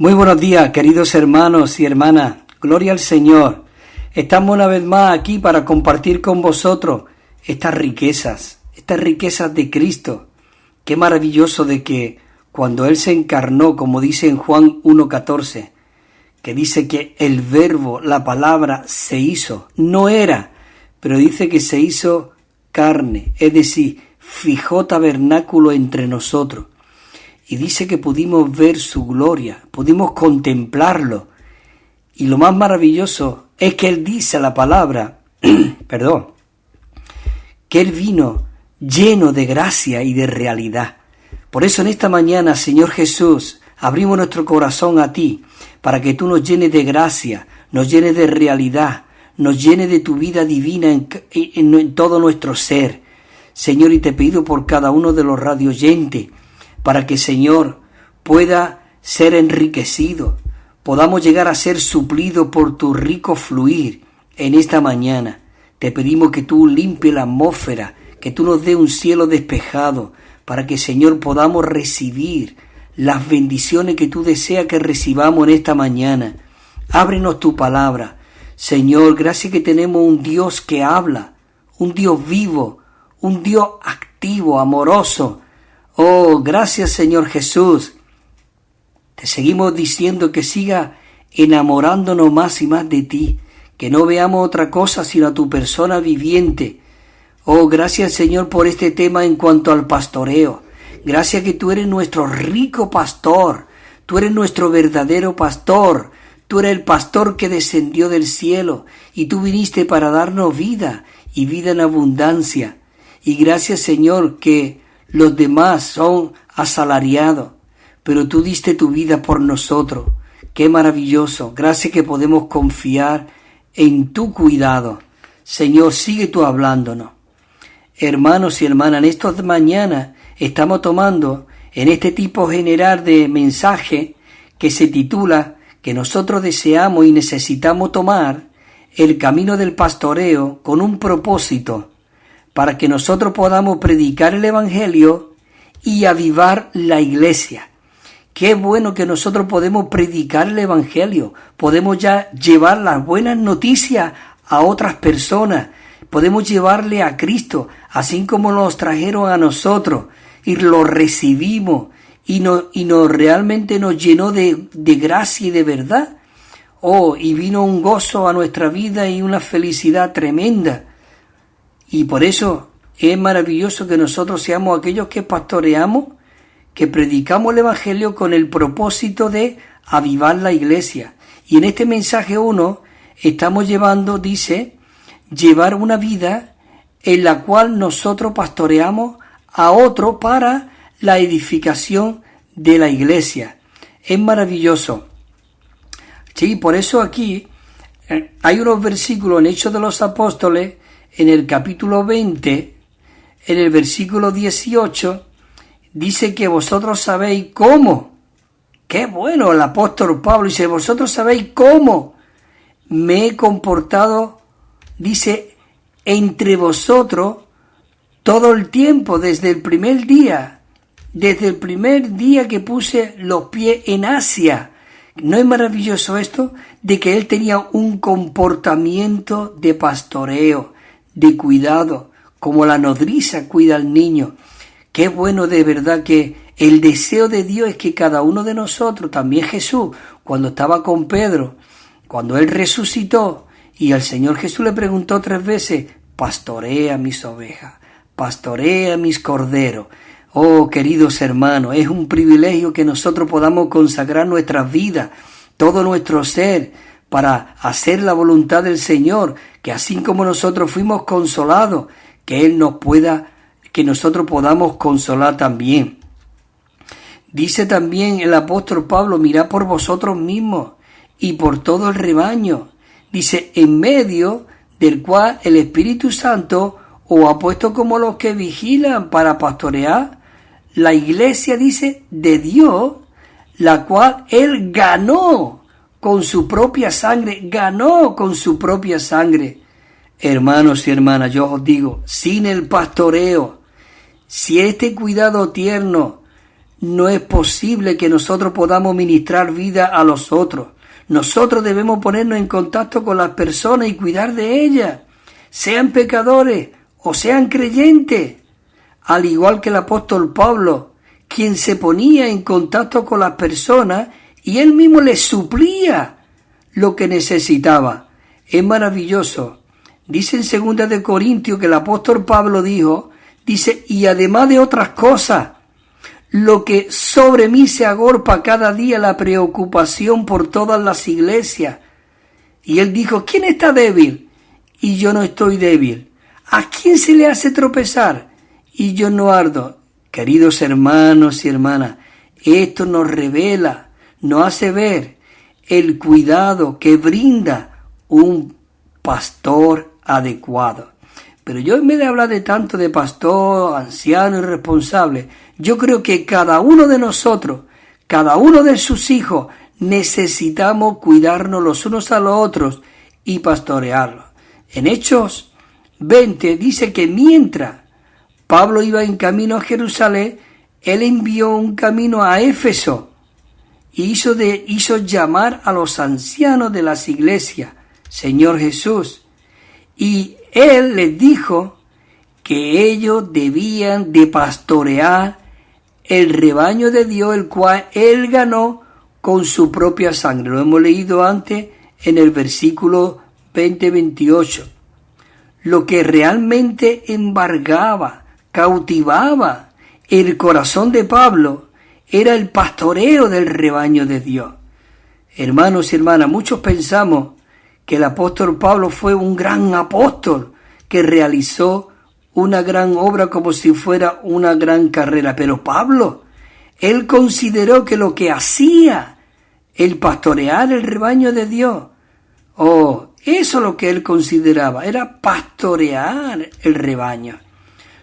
Muy buenos días, queridos hermanos y hermanas. Gloria al Señor. Estamos una vez más aquí para compartir con vosotros estas riquezas de Cristo. Qué maravilloso de que cuando Él se encarnó, como dice en Juan 1:14, que dice que el verbo, la palabra, se hizo. No era, pero dice que se hizo carne, es decir, fijó tabernáculo entre nosotros. Y dice que pudimos ver su gloria, pudimos contemplarlo. Y lo más maravilloso es que Él dice la palabra, que Él vino lleno de gracia y de realidad. Por eso en esta mañana, Señor Jesús, abrimos nuestro corazón a ti, para que tú nos llenes de gracia, nos llenes de realidad, nos llenes de tu vida divina en todo nuestro ser. Señor, y te pido por cada uno de los radioyentes, para que, Señor, pueda ser enriquecido, podamos llegar a ser suplido por tu rico fluir en esta mañana. Te pedimos que tú limpies la atmósfera, que tú nos dé un cielo despejado, para que, Señor, podamos recibir las bendiciones que tú deseas que recibamos en esta mañana. Ábrenos tu palabra. Señor, gracias que tenemos un Dios que habla, un Dios vivo, un Dios activo, amoroso. Oh, gracias, Señor Jesús. Te seguimos diciendo que siga enamorándonos más y más de ti, que no veamos otra cosa sino a tu persona viviente. Oh, gracias, Señor, por este tema en cuanto al pastoreo. Gracias que tú eres nuestro rico pastor, tú eres nuestro verdadero pastor, tú eres el pastor que descendió del cielo y tú viniste para darnos vida y vida en abundancia. Y gracias, Señor, que los demás son asalariados, pero tú diste tu vida por nosotros. Qué maravilloso. Gracias que podemos confiar en tu cuidado. Señor, sigue tú hablándonos. Hermanos y hermanas, en estas mañanas estamos tomando en este tipo general de mensaje que se titula que nosotros deseamos y necesitamos tomar el camino del pastoreo con un propósito, para que nosotros podamos predicar el Evangelio y avivar la iglesia. Qué bueno que nosotros podemos predicar el Evangelio, podemos ya llevar las buenas noticias a otras personas, podemos llevarle a Cristo, así como nos trajeron a nosotros, y lo recibimos, y realmente nos llenó de gracia y de verdad. Oh, y vino un gozo a nuestra vida y una felicidad tremenda. Y por eso es maravilloso que nosotros seamos aquellos que pastoreamos, que predicamos el Evangelio con el propósito de avivar la iglesia. Y en este mensaje 1 estamos llevando, dice, llevar una vida en la cual nosotros pastoreamos a otro para la edificación de la iglesia. Es maravilloso. Sí, por eso aquí hay unos versículos en Hechos de los Apóstoles, en el capítulo 20, en el versículo 18, dice que vosotros sabéis cómo. Qué bueno, el apóstol Pablo dice, vosotros sabéis cómo me he comportado, dice, entre vosotros todo el tiempo, desde el primer día que puse los pies en Asia. ¿No es maravilloso esto? De que él tenía un comportamiento de pastoreo, de cuidado, como la nodriza cuida al niño. Qué bueno de verdad que el deseo de Dios es que cada uno de nosotros, también Jesús, cuando estaba con Pedro, cuando él resucitó, y al Señor Jesús le preguntó 3 veces, pastorea mis ovejas, pastorea mis corderos. Oh, queridos hermanos, es un privilegio que nosotros podamos consagrar nuestras vidas, todo nuestro ser, para hacer la voluntad del Señor, que así como nosotros fuimos consolados, que nosotros podamos consolar también. Dice también el apóstol Pablo, mirad por vosotros mismos y por todo el rebaño. Dice, en medio del cual el Espíritu Santo os ha puesto como los que vigilan para pastorear la iglesia, dice, de Dios, la cual Él ganó con su propia sangre, Hermanos y hermanas, yo os digo, sin el pastoreo, si este cuidado tierno no es posible que nosotros podamos ministrar vida a los otros. Nosotros debemos ponernos en contacto con las personas y cuidar de ellas, sean pecadores o sean creyentes, al igual que el apóstol Pablo, quien se ponía en contacto con las personas y él mismo les suplía lo que necesitaba. Es maravilloso. Dice en 2 de Corintios que el apóstol Pablo dijo, dice, y además de otras cosas, lo que sobre mí se agolpa cada día la preocupación por todas las iglesias. Y él dijo, ¿quién está débil? Y yo no estoy débil. ¿A quién se le hace tropezar? Y yo no ardo. Queridos hermanos y hermanas, esto nos revela, nos hace ver el cuidado que brinda un pastor adecuado. Pero yo, en vez de hablar de tanto de pastor, anciano y responsable, yo creo que cada uno de nosotros, cada uno de sus hijos, necesitamos cuidarnos los unos a los otros y pastorearlos. En Hechos 20 dice que mientras Pablo iba en camino a Jerusalén, él envió un camino a Éfeso y hizo llamar a los ancianos de las iglesias, Señor Jesús. Y él les dijo que ellos debían de pastorear el rebaño de Dios, el cual él ganó con su propia sangre. Lo hemos leído antes en el versículo 20-28. Lo que realmente embargaba, cautivaba el corazón de Pablo era el pastoreo del rebaño de Dios. Hermanos y hermanas, muchos pensamos que el apóstol Pablo fue un gran apóstol que realizó una gran obra como si fuera una gran carrera. Pero Pablo, él consideró que lo que hacía el pastorear el rebaño de Dios, eso es lo que él consideraba, era pastorear el rebaño.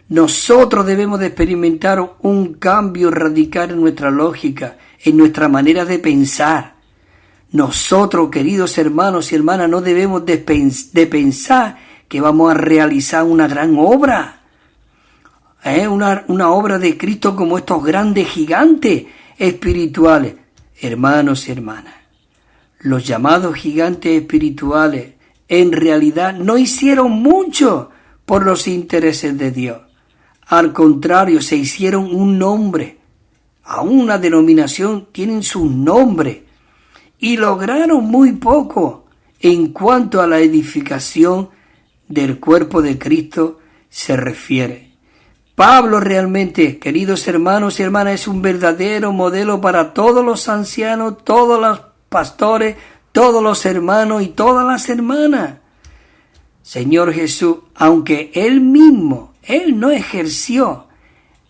Nosotros debemos de experimentar un cambio radical en nuestra lógica, en nuestra manera de pensar. Nosotros, queridos hermanos y hermanas, no debemos de pensar que vamos a realizar una gran obra, una obra de Cristo como estos grandes gigantes espirituales. Hermanos y hermanas, los llamados gigantes espirituales en realidad no hicieron mucho por los intereses de Dios. Al contrario, se hicieron un nombre. A una denominación tienen sus nombres. Y lograron muy poco en cuanto a la edificación del cuerpo de Cristo se refiere. Pablo realmente, queridos hermanos y hermanas, es un verdadero modelo para todos los ancianos, todos los pastores, todos los hermanos y todas las hermanas. Señor Jesús, aunque él mismo, él no ejerció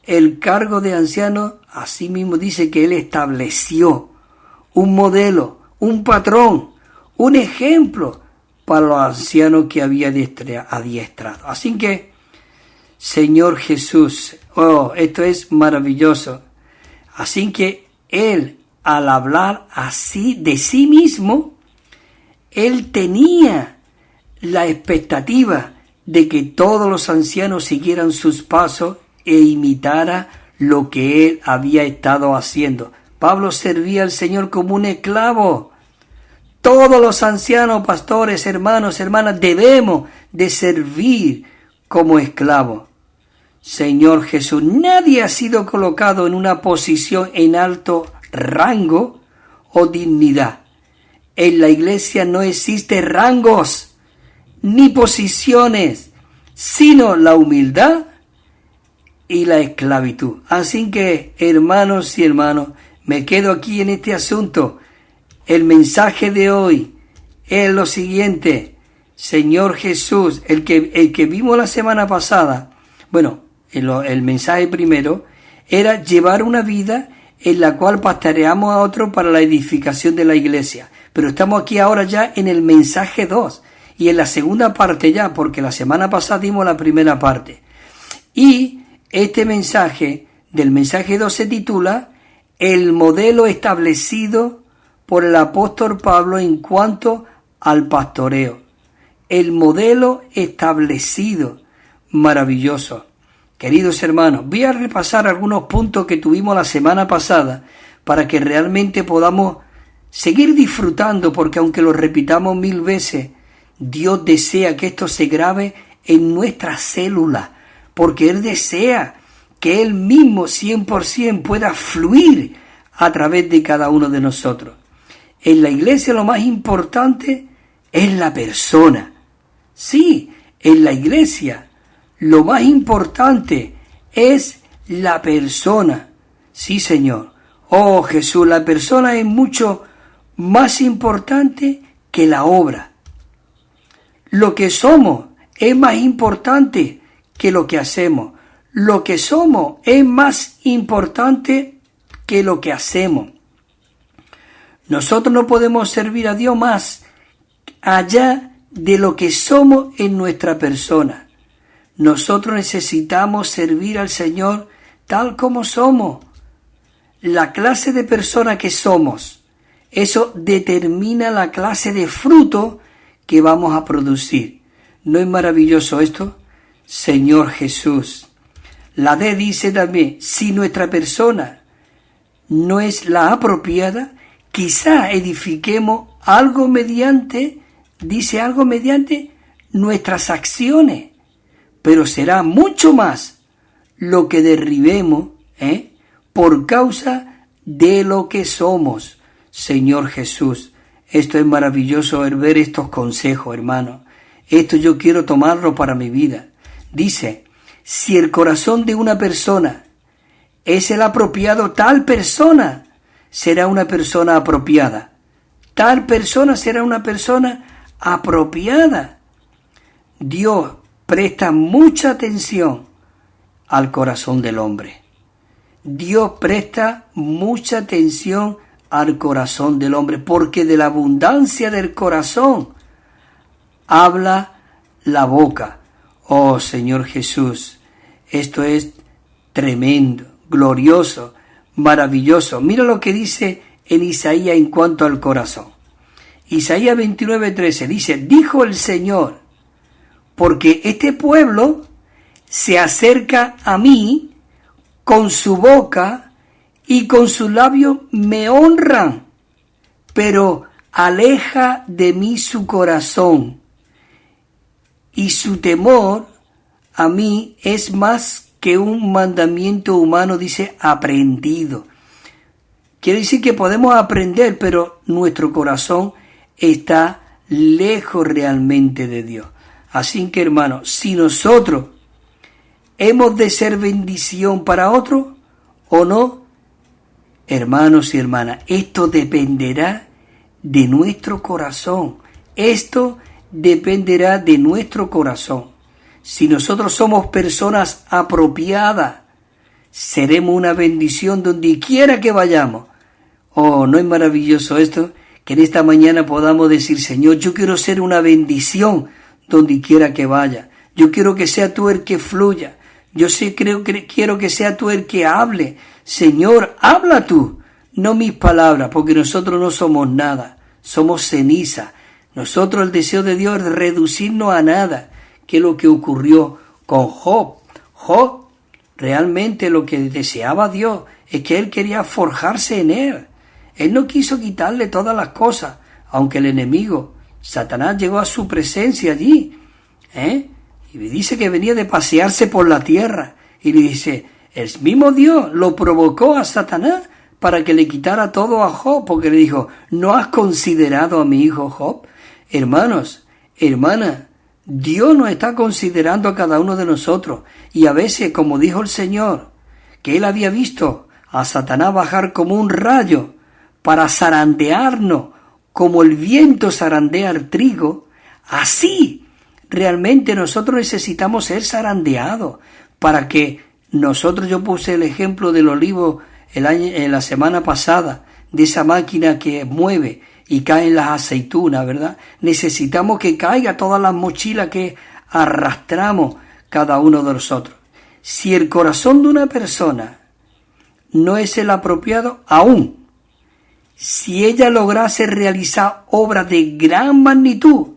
el cargo de anciano, así mismo dice que él estableció un modelo, un patrón, un ejemplo para los ancianos que había adiestrado. Así que, Señor Jesús, esto es maravilloso. Así que él, al hablar así de sí mismo, él tenía la expectativa de que todos los ancianos siguieran sus pasos e imitara lo que él había estado haciendo. Pablo servía al Señor como un esclavo. Todos los ancianos, pastores, hermanos, hermanas, debemos de servir como esclavos. Señor Jesús, nadie ha sido colocado en una posición en alto rango o dignidad. En la iglesia no existe rangos ni posiciones, sino la humildad y la esclavitud. Así que, hermanos y hermanos, me quedo aquí en este asunto. El mensaje de hoy es lo siguiente. Señor Jesús, el que vimos la semana pasada, el mensaje primero era llevar una vida en la cual pastoreamos a otros para la edificación de la iglesia. Pero estamos aquí ahora ya en el mensaje 2 y en la segunda parte ya, porque la semana pasada dimos la primera parte. Y este mensaje, del mensaje 2 se titula El modelo establecido por el apóstol Pablo en cuanto al pastoreo. El modelo establecido, maravilloso. Queridos hermanos, voy a repasar algunos puntos que tuvimos la semana pasada para que realmente podamos seguir disfrutando, porque aunque lo repitamos 1000 veces, Dios desea que esto se grabe en nuestras células, porque Él desea que Él mismo 100% pueda fluir a través de cada uno de nosotros. En la iglesia lo más importante es la persona. Sí, en la iglesia lo más importante es la persona. Sí, Señor. Oh, Jesús, la persona es mucho más importante que la obra. Lo que somos es más importante que lo que hacemos. Lo que somos es más importante que lo que hacemos. Nosotros no podemos servir a Dios más allá de lo que somos en nuestra persona. Nosotros necesitamos servir al Señor tal como somos. La clase de persona que somos, eso determina la clase de fruto que vamos a producir. ¿No es maravilloso esto? Señor Jesús. La D dice también, si nuestra persona no es la apropiada, quizá edifiquemos algo mediante nuestras acciones, pero será mucho más lo que derribemos, por causa de lo que somos. Señor Jesús, esto es maravilloso el ver estos consejos, hermano. Esto yo quiero tomarlo para mi vida. Dice, si el corazón de una persona es el apropiado, tal persona será una persona apropiada. Tal persona será una persona apropiada. Dios presta mucha atención al corazón del hombre. Dios presta mucha atención al corazón del hombre, porque de la abundancia del corazón habla la boca. Oh Señor Jesús, esto es tremendo, glorioso, maravilloso. Mira lo que dice en Isaías en cuanto al corazón. Isaías 29:13 dice, dijo el Señor, porque este pueblo se acerca a mí con su boca y con sus labios me honran, pero aleja de mí su corazón y su temor a mí es más que un mandamiento humano, dice, aprendido. Quiere decir que podemos aprender, pero nuestro corazón está lejos realmente de Dios. Así que, hermanos, si nosotros hemos de ser bendición para otros o no, hermanos y hermanas, esto dependerá de nuestro corazón. Esto dependerá de nuestro corazón. Si nosotros somos personas apropiadas, seremos una bendición donde quiera que vayamos. Oh, ¿no es maravilloso esto? Que en esta mañana podamos decir, Señor, yo quiero ser una bendición donde quiera que vaya. Yo quiero que sea tú el que fluya. Quiero que sea tú el que hable. Señor, habla tú, no mis palabras, porque nosotros no somos nada, somos ceniza. Nosotros el deseo de Dios es reducirnos a nada, que es lo que ocurrió con Job. Job, realmente lo que deseaba Dios es que él quería forjarse en él. Él no quiso quitarle todas las cosas, aunque el enemigo, Satanás, llegó a su presencia allí, y dice que venía de pasearse por la tierra, y le dice, el mismo Dios lo provocó a Satanás para que le quitara todo a Job, porque le dijo, ¿no has considerado a mi hijo Job? Hermanos, hermanas, Dios nos está considerando a cada uno de nosotros, y a veces, como dijo el Señor, que él había visto a Satanás bajar como un rayo para zarandearnos, como el viento zarandea el trigo, así realmente nosotros necesitamos ser zarandeados para que nosotros, yo puse el ejemplo del olivo la semana pasada, de esa máquina que mueve y caen las aceitunas, ¿verdad? Necesitamos que caiga todas las mochilas que arrastramos cada uno de nosotros. Si el corazón de una persona no es el apropiado, aún si ella lograse realizar obras de gran magnitud,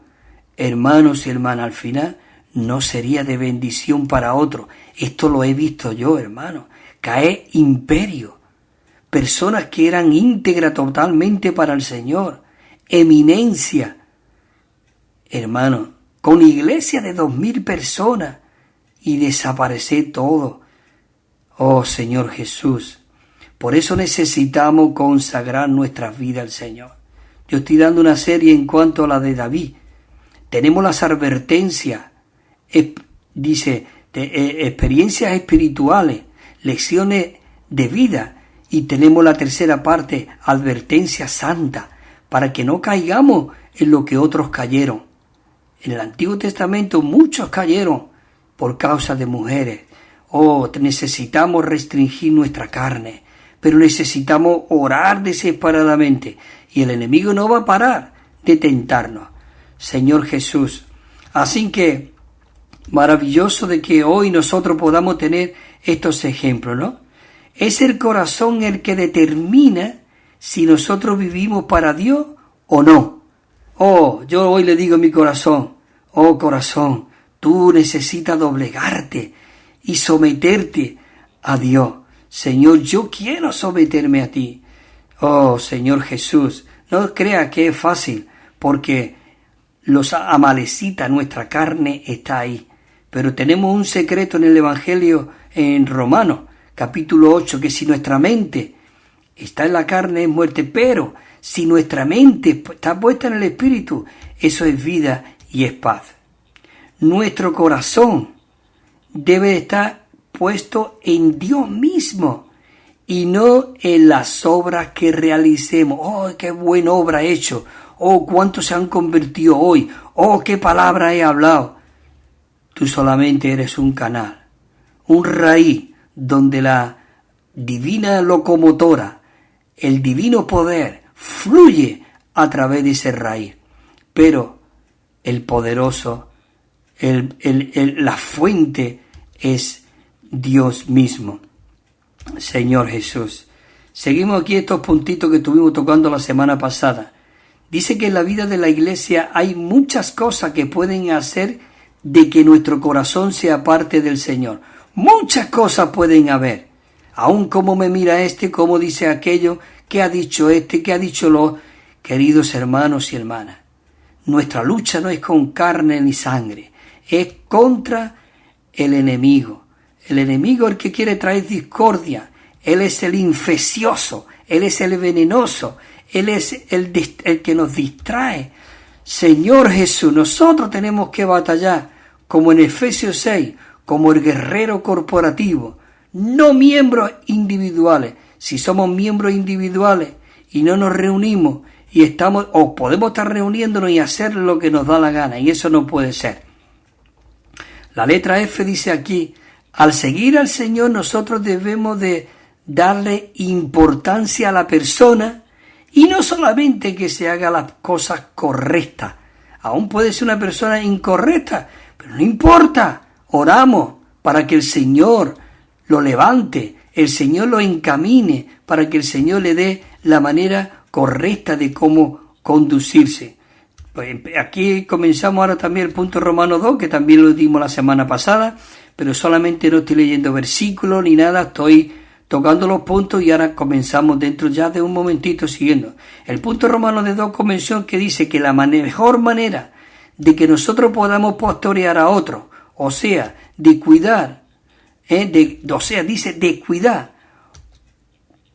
hermanos y hermanas, al final no sería de bendición para otro. Esto lo he visto yo, hermano. Caer imperio. Personas que eran íntegras totalmente para el Señor. Eminencia. Hermano, con iglesia de 2000 personas y desaparecer todo. Oh Señor Jesús. Por eso necesitamos consagrar nuestras vidas al Señor. Yo estoy dando una serie en cuanto a la de David. Tenemos las advertencias, experiencias espirituales, lecciones de vida, y tenemos la tercera parte, advertencia santa, para que no caigamos en lo que otros cayeron. En el Antiguo Testamento muchos cayeron por causa de mujeres. Necesitamos restringir nuestra carne, pero necesitamos orar desesperadamente, y el enemigo no va a parar de tentarnos. Señor Jesús, así que maravilloso de que hoy nosotros podamos tener estos ejemplos, ¿no? Es el corazón el que determina si nosotros vivimos para Dios o no. Yo hoy le digo a mi corazón, corazón, tú necesitas doblegarte y someterte a Dios. Señor, yo quiero someterme a ti. Señor Jesús, no crea que es fácil, porque los amalecitas, nuestra carne está ahí. Pero tenemos un secreto en el Evangelio en Romanos, capítulo 8, que si nuestra mente está en la carne es muerte, pero si nuestra mente está puesta en el Espíritu, eso es vida y es paz. Nuestro corazón debe estar puesto en Dios mismo y no en las obras que realicemos. ¡Qué buena obra he hecho! ¡Cuántos se han convertido hoy! ¡Qué palabra he hablado! Tú solamente eres un canal, un raíz donde la divina locomotora, el divino poder fluye a través de ese raíz. Pero el poderoso, la fuente es Dios mismo. Señor Jesús. Seguimos aquí estos puntitos que estuvimos tocando la semana pasada. Dice que en la vida de la iglesia hay muchas cosas que pueden hacer de que nuestro corazón sea parte del Señor. Muchas cosas pueden haber. Aún cómo me mira cómo dice aquello, qué ha dicho qué ha dicho lo. Queridos hermanos y hermanas, nuestra lucha no es con carne ni sangre, es contra el enemigo. El enemigo es el que quiere traer discordia. Él es el infeccioso, él es el venenoso, él es el que nos distrae. Señor Jesús, nosotros tenemos que batallar, como en Efesios 6, como el guerrero corporativo, no miembros individuales. Si somos miembros individuales y no nos reunimos y podemos estar reuniéndonos y hacer lo que nos da la gana, y eso no puede ser. La letra F dice aquí, al seguir al Señor nosotros debemos de darle importancia a la persona, y no solamente que se haga las cosas correctas. Aún puede ser una persona incorrecta, pero no importa. Oramos para que el Señor lo levante, el Señor lo encamine, para que el Señor le dé la manera correcta de cómo conducirse. Pues aquí comenzamos ahora también el punto Romanos 2, que también lo dimos la semana pasada, pero solamente no estoy leyendo versículos ni nada, estoy tocando los puntos y ahora comenzamos dentro ya de un momentito siguiendo. El punto Romanos de 2 convención que dice que la mejor manera de que nosotros podamos pastorear a otros, o sea, de cuidar, dice de cuidar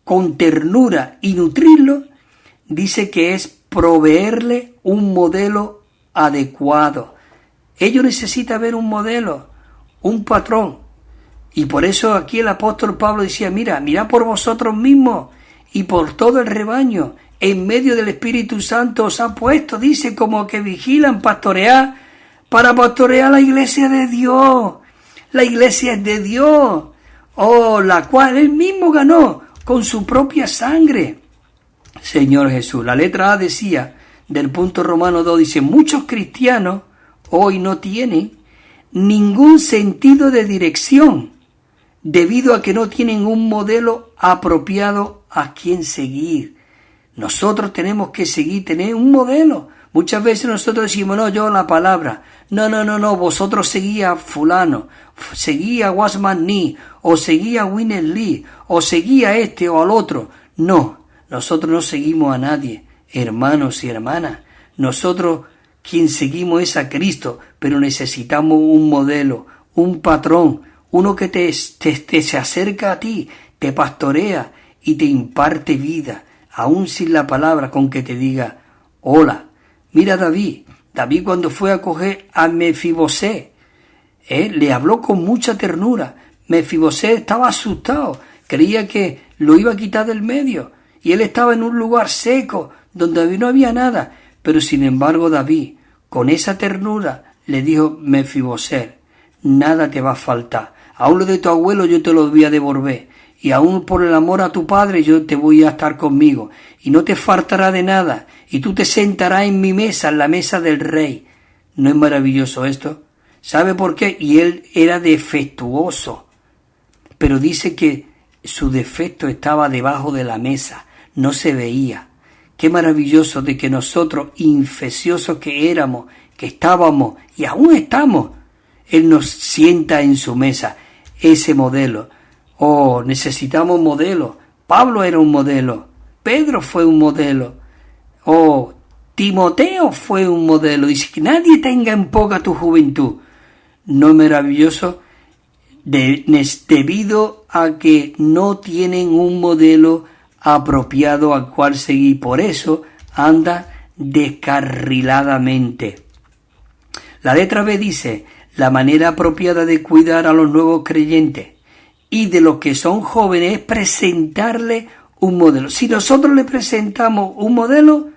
con ternura y nutrirlo, dice que es proveerle un modelo adecuado. Ellos necesitan ver un modelo, un patrón. Y por eso aquí el apóstol Pablo decía, mirad por vosotros mismos y por todo el rebaño, en medio del Espíritu Santo os ha puesto, dice, como que vigilan, pastorear, para pastorear la iglesia de Dios. La iglesia es de Dios, la cual él mismo ganó con su propia sangre. Señor Jesús, la letra A decía, del punto Romano 2, dice, muchos cristianos hoy no tienen ningún sentido de dirección, debido a que no tienen un modelo apropiado a quien seguir. Nosotros tenemos que seguir, tener un modelo. Muchas veces nosotros decimos, no, yo la palabra. No, vosotros seguía a fulano, seguía a Wasman Nee, o seguía a Winner Lee, o seguía a este o al otro. No, nosotros no seguimos a nadie, hermanos y hermanas. Nosotros quien seguimos es a Cristo, pero necesitamos un modelo, un patrón, uno que se acerca a ti, te pastorea y te imparte vida, aún sin la palabra, con que te diga, hola. Mira David cuando fue a coger a Mefibosé, le habló con mucha ternura. Mefibosé estaba asustado, creía que lo iba a quitar del medio, y él estaba en un lugar seco, donde no había nada, pero sin embargo David, con esa ternura, le dijo, Mefibosé, nada te va a faltar, aún lo de tu abuelo yo te lo voy a devolver, y aún por el amor a tu padre yo te voy a estar conmigo, y no te faltará de nada, y tú te sentarás en mi mesa, en la mesa del rey. ¿No es maravilloso esto? ¿Sabe por qué? Y él era defectuoso, pero dice que su defecto estaba debajo de la mesa, no se veía. Qué maravilloso de que nosotros, infecciosos que éramos, que estábamos y aún estamos, él nos sienta en su mesa, ese modelo. Oh, necesitamos modelos. Pablo era un modelo, Pedro fue un modelo, oh, Timoteo fue un modelo. Dice que nadie tenga en poca tu juventud. ¿No es maravilloso? Debido a que no tienen un modelo apropiado al cual seguir, por eso anda descarriladamente. La letra B dice, la manera apropiada de cuidar a los nuevos creyentes y de los que son jóvenes es presentarle un modelo. Si nosotros le presentamos un modelo,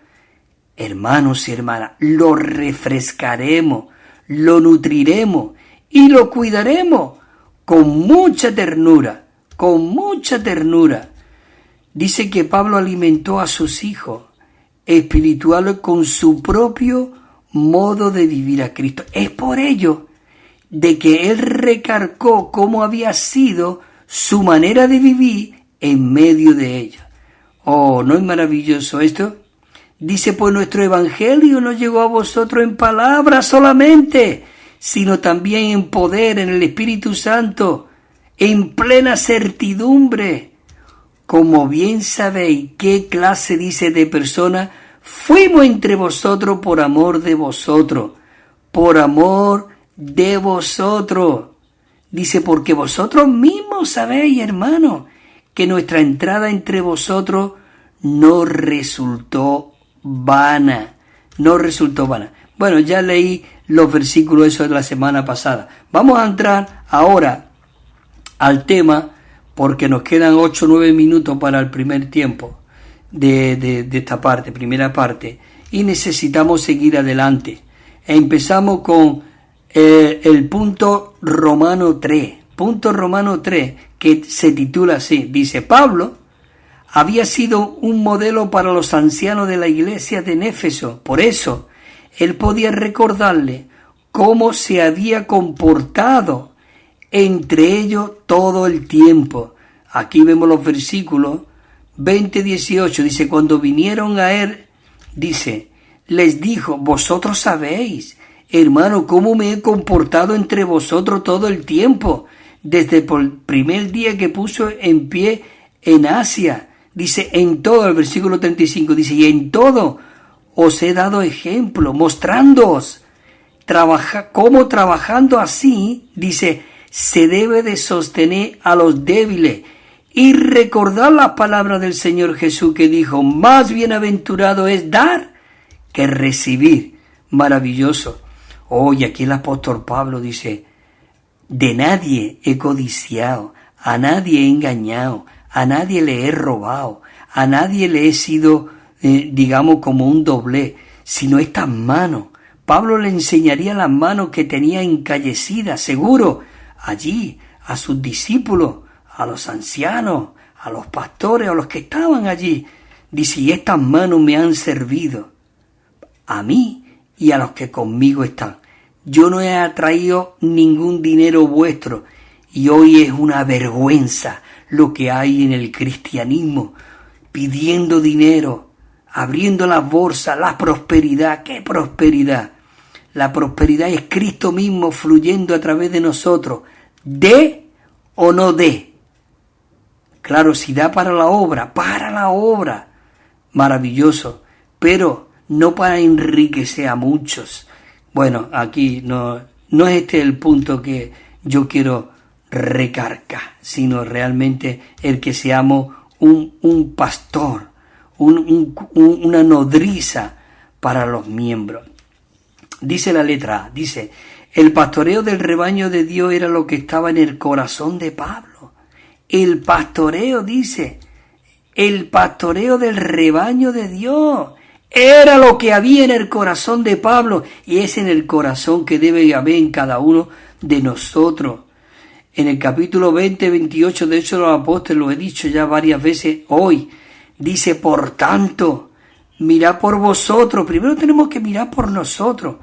hermanos y hermanas, lo refrescaremos, lo nutriremos y lo cuidaremos con mucha ternura, con mucha ternura. Dice que Pablo alimentó a sus hijos espirituales con su propio modo de vivir a Cristo. Es por ello de que él recargó cómo había sido su manera de vivir en medio de ella. Oh, ¿no es maravilloso esto? Dice, pues nuestro evangelio no llegó a vosotros en palabras solamente, sino también en poder, en el Espíritu Santo, en plena certidumbre. Como bien sabéis qué clase, dice, de persona fuimos entre vosotros por amor de vosotros, por amor de vosotros. Dice, porque vosotros mismos sabéis, hermano, que nuestra entrada entre vosotros no resultó vana, no resultó vana. Bueno, ya leí los versículos esos de la semana pasada. Vamos a entrar ahora al tema, porque nos quedan 8 o 9 minutos para el primer tiempo de esta parte, primera parte, y necesitamos seguir adelante. Empezamos con el punto Romano 3, que se titula así, dice, Pablo había sido un modelo para los ancianos de la iglesia de Éfeso, por eso él podía recordarle cómo se había comportado entre ellos todo el tiempo. Aquí vemos los versículos 20-18, dice, cuando vinieron a él, dice, les dijo, vosotros sabéis, hermano, cómo me he comportado entre vosotros todo el tiempo, desde el primer día que puso en pie en Asia. Dice, en todo, el versículo 35, dice, y en todo os he dado ejemplo, mostrándoos cómo trabajando así, dice, se debe de sostener a los débiles y recordar las palabras del Señor Jesús que dijo, más bienaventurado es dar que recibir. Maravilloso. Y aquí el apóstol Pablo dice, de nadie he codiciado, a nadie he engañado, a nadie le he robado, a nadie le he sido, digamos, como un doblez, sino estas manos. Pablo le enseñaría las manos que tenía encallecidas, seguro, allí, a sus discípulos, a los ancianos, a los pastores, a los que estaban allí. Dice, y estas manos me han servido a mí y a los que conmigo están. Yo no he atraído ningún dinero vuestro, y hoy es una vergüenza lo que hay en el cristianismo, pidiendo dinero. abriendo las bolsas, la prosperidad. ¿Qué prosperidad? La prosperidad es Cristo mismo fluyendo a través de nosotros. ¿De o no de? Claro, si da para la obra, maravilloso, pero no para enriquecer a muchos. Bueno, aquí no es este el punto que yo quiero recargar, sino realmente el que seamos un pastor, una nodriza para los miembros. Dice la letra A, dice, el pastoreo del rebaño de Dios era lo que estaba en el corazón de Pablo. El pastoreo, dice, el pastoreo del rebaño de Dios era lo que había en el corazón de Pablo, y es en el corazón que debe haber en cada uno de nosotros. En el capítulo 20, 28 de Hechos de los Apóstoles, lo he dicho ya varias veces hoy, dice, por tanto, mirad por vosotros. Primero tenemos que mirar por nosotros,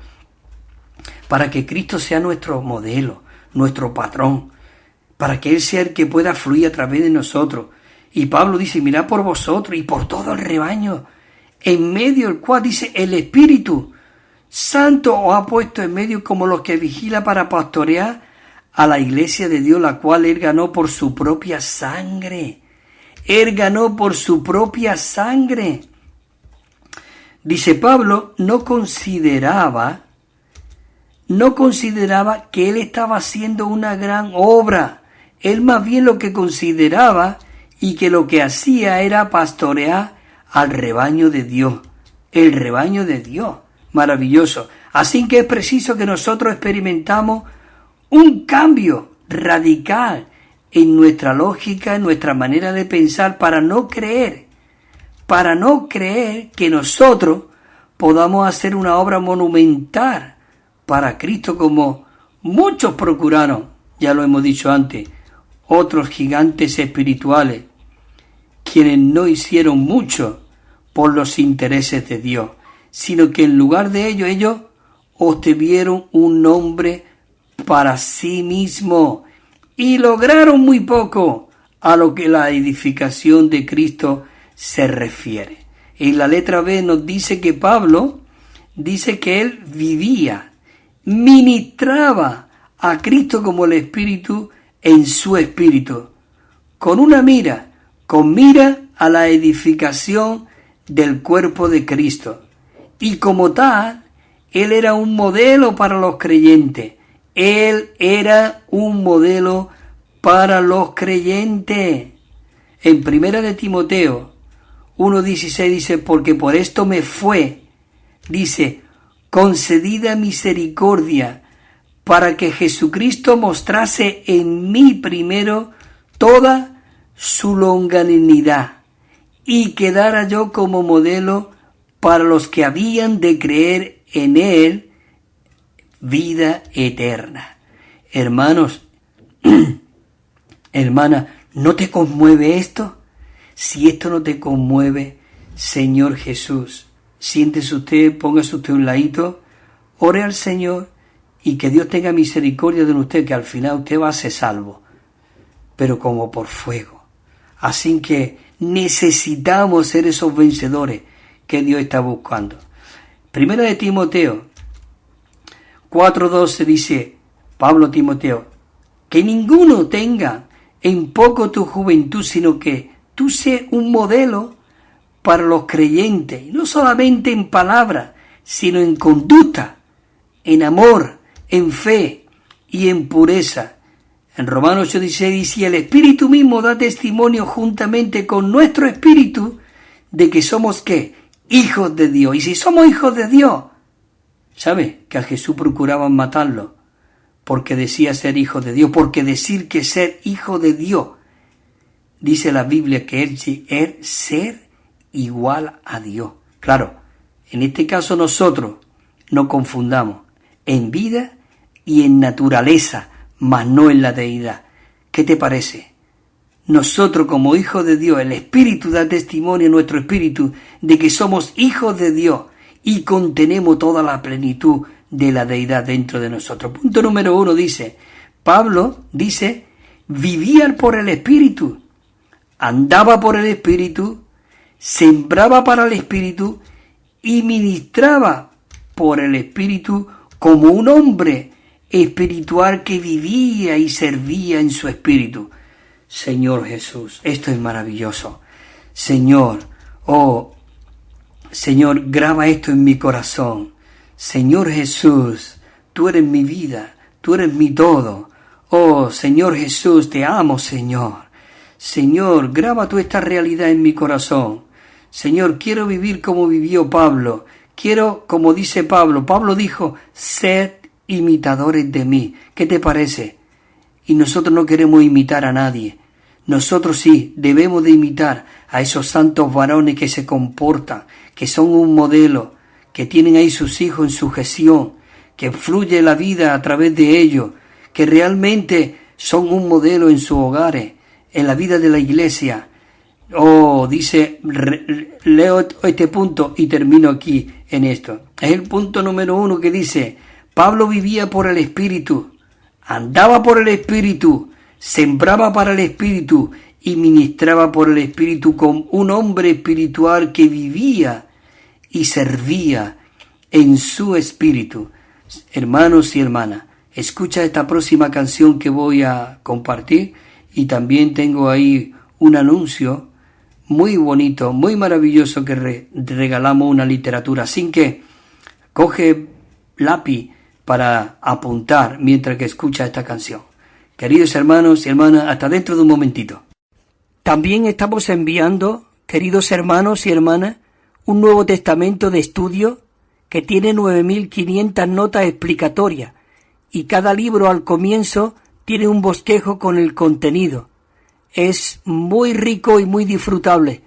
para que Cristo sea nuestro modelo, nuestro patrón, para que Él sea el que pueda fluir a través de nosotros. Y Pablo dice, mirad por vosotros y por todo el rebaño, en medio del cual, dice, el Espíritu Santo os ha puesto en medio como los que vigila para pastorear a la iglesia de Dios, la cual Él ganó por su propia sangre. Él ganó por su propia sangre. Dice Pablo, no consideraba que él estaba haciendo una gran obra. Él más bien lo que consideraba y que lo que hacía era pastorear al rebaño de Dios. El rebaño de Dios. Maravilloso. Así que es preciso que nosotros experimentamos un cambio radical en nuestra lógica, en nuestra manera de pensar, para no creer que nosotros podamos hacer una obra monumental para Cristo, como muchos procuraron, ya lo hemos dicho antes, otros gigantes espirituales, quienes no hicieron mucho por los intereses de Dios, sino que en lugar de ello, ellos obtuvieron un nombre para sí mismo y lograron muy poco a lo que la edificación de Cristo se refiere. En la letra B nos dice que Pablo dice que él vivía, ministraba a Cristo como el Espíritu en su espíritu, con mira a la edificación del cuerpo de Cristo. Y como tal, él era un modelo para los creyentes. Él era un modelo para los creyentes. En Primera de Timoteo 1:16 dice, porque por esto me fue, dice, concedida misericordia, para que Jesucristo mostrase en mí primero toda su longanimidad, y quedara yo como modelo para los que habían de creer en Él vida eterna. Hermanos, hermana, ¿no te conmueve esto? Si esto no te conmueve, Señor Jesús, siéntese usted, póngase usted un ladito, ore al Señor y que Dios tenga misericordia de usted, que al final usted va a ser salvo, pero como por fuego. Así que necesitamos ser esos vencedores que Dios está buscando. Primera de Timoteo 4:12 dice Pablo a Timoteo, que ninguno tenga en poco tu juventud, sino que tú seas un modelo para los creyentes, y no solamente en palabra, sino en conducta, en amor, en fe y en pureza. En Romanos 8:16 dice, el Espíritu mismo da testimonio juntamente con nuestro espíritu de que somos, ¿qué? Hijos de Dios. Y si somos hijos de Dios, ¿sabe? Que a Jesús procuraban matarlo porque decía ser hijo de Dios, porque decir que ser hijo de Dios, dice la Biblia que es ser igual a Dios. Claro, en este caso nosotros no confundamos en vida y en naturaleza, mas no en la deidad. ¿Qué te parece? Nosotros como hijos de Dios, el Espíritu da testimonio a nuestro espíritu de que somos hijos de Dios y contenemos toda la plenitud de la deidad dentro de nosotros. Punto número 1 dice, Pablo dice, vivía por el Espíritu, andaba por el Espíritu, sembraba para el Espíritu y ministraba por el Espíritu como un hombre espiritual que vivía y servía en su espíritu. Señor Jesús, esto es maravilloso. Señor, oh Señor, graba esto en mi corazón. Señor Jesús, tú eres mi vida, tú eres mi todo. Oh Señor Jesús, te amo, Señor. Señor, graba tú esta realidad en mi corazón. Señor, quiero vivir como vivió Pablo. Quiero, como dice Pablo. Pablo dijo, sed imitadores de mí. ¿Qué te parece? Y nosotros no queremos imitar a nadie. Nosotros sí debemos de imitar a esos santos varones que se comportan, que son un modelo, que tienen ahí sus hijos en sujeción, que fluye la vida a través de ellos, que realmente son un modelo en sus hogares, en la vida de la iglesia. Oh, dice, leo este punto y termino aquí en esto. Es el punto número 1 que dice, Pablo vivía por el Espíritu, andaba por el Espíritu, sembraba para el Espíritu y ministraba por el Espíritu como un hombre espiritual que vivía y servía en su espíritu. Hermanos y hermanas, escucha esta próxima canción que voy a compartir y también tengo ahí un anuncio muy bonito, muy maravilloso que regalamos una literatura. Así que coge lápiz para apuntar mientras que escucha esta canción. Queridos hermanos y hermanas, hasta dentro de un momentito. También estamos enviando, queridos hermanos y hermanas, un Nuevo Testamento de estudio que tiene 9.500 notas explicatorias y cada libro al comienzo tiene un bosquejo con el contenido. Es muy rico y muy disfrutable.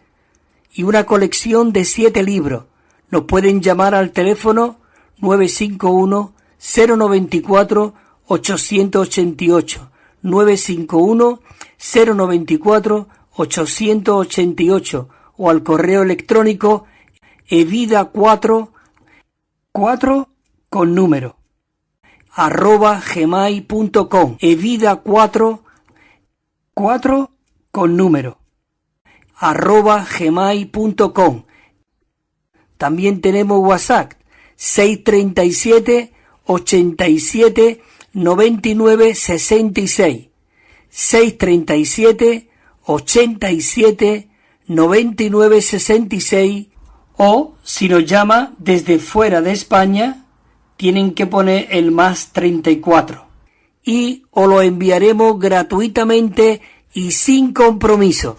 Y una colección de 7 libros. Nos pueden llamar al teléfono 951-094-888. 951-094-888 o al correo electrónico evida4 con número @gmail.com. evida4 con número @gmail.com. También tenemos WhatsApp 637 87 99 66 637 87 99 66. O si nos llama desde fuera de España tienen que poner el +34 y os lo enviaremos gratuitamente y sin compromiso.